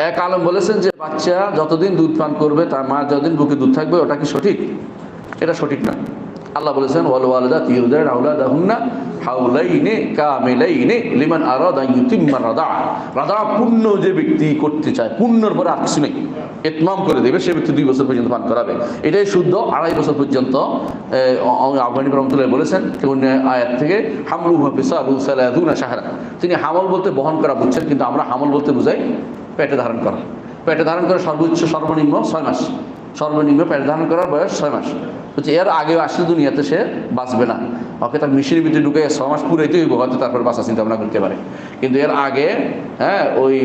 এক আলেম বলেছেন যে বাচ্চা যতদিন দুধ পান করবে তার মা যতদিন বুকে দুধ থাকবে ওটা কি সঠিক? এটা সঠিক না। আল্লাহ বলেছেন ওয়াল ওয়ালিদাতু ইরদি'না আওলাদাহুন্না হাওলাইনি কামিলাইনি লিমান আরাদা আন ইউতিম্মা রাদা। রাদা পূর্ণ যে ব্যক্তি করতে চায়, পূর্ণর পরে আর কিছু নেই, ইতমাম করে দেবে, সে ব্যক্তি 2 বছর পর্যন্ত পান করাবে। এটাই শুদ্ধ। 2.5 বছর পর্যন্ত আফগানি রহমতুল্লাহ বলেছেন কোন আয়াত থেকে, হামলুহু ফিসালুহু সালাসুনা শাহরা। তিনি হামল বলতে বহন করা বুঝছেন, কিন্তু আমরা হামল বলতে বুঝাই পেটে ধারণ করা। পেটে ধারণ করা সর্বোচ্চ সর্বনিম্ন 6 মাস। সর্বনিম্ন পেটে ধারণ করার বয়স 6 মাস। হচ্ছে এর আগে আসলে দুনিয়াতে সে বাঁচবে না। ওকে তার মিশির ভিতরে ঢুকে 6 মাস পুরাইতে হইব, হয়তো তারপরে বাঁচা চিন্তা ভাবনা করতে পারে, কিন্তু এর আগে ওই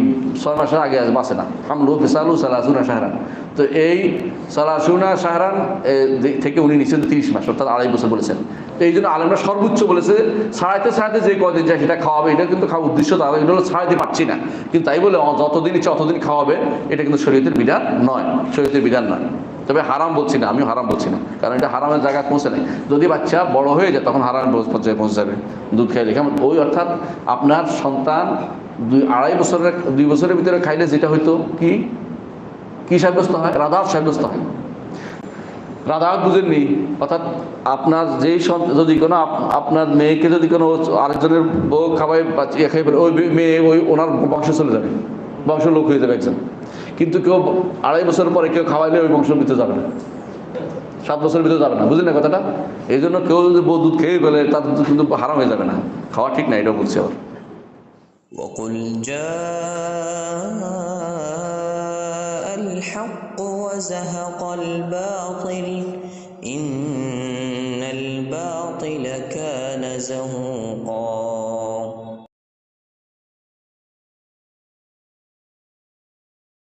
6 মাসের আগে বাঁচে না। হামলু ফিসালু সালাসুনা শাহরান। তো এই সালাসুনা শাহরান থেকে উনি নিচ্ছেন 30 মাস, অর্থাৎ 2.5 বছর বলেছেন। তো এই জন্য আলেমরা সর্বোচ্চ বলেছে ছাড়াইতে যে কদিন যায় সেটা খাওয়াবে। এটা কিন্তু খাওয়ার উদ্দেশ্য তাদের এটা হলো ছাড়াইতে পারছি না, কিন্তু তাই বলে যতদিন ইচ্ছে অতদিন খাওয়াবে, এটা কিন্তু শরীয়তের বিধান নয়, শরীয়তের বিধান নয়। তবে হারাম বলছি না, আমিও হারাম বলছি না, কারণ এটা হারামের জায়গায় পৌঁছে নেই। যদি বাচ্চা বড় হয়ে যায় তখন হারাম পর্যায়ে পৌঁছে যাবে দুধ খাইলে। কেমন ওই অর্থাৎ আপনার সন্তান 2 বছরের ভিতরে খাইলে যেটা হয়তো কি সাব্যস্ত হয়? রাদাত সাব্যস্ত হয়। রাদাত বুঝেননি? অর্থাৎ আপনার যেই যদি কোনো আপনার মেয়েকে যদি কোনো আরেকজনের বউ খাওয়াই খাই ফেলে, ওই মেয়ে ওই ওনার বংশ চলে যাবে, বংশ লোক হয়ে যাবে একজন। কিন্তু কেউ 2.5 বছর পরে কেউ খাওয়াইলে ওই বংশের ভিতরে যাবে না, 7 বছরের ভিতরে যাবে না। বুঝলেন না কথাটা? এই জন্য কেউ যদি বউ দুধ খেয়ে ফেলে তার দুধ কিন্তু হারাম হয়ে যাবে না, খাওয়া ঠিক না, এটাও বলছে আবার। وقل جاء الحق وزهق الباطل إن الباطل كان زهوقا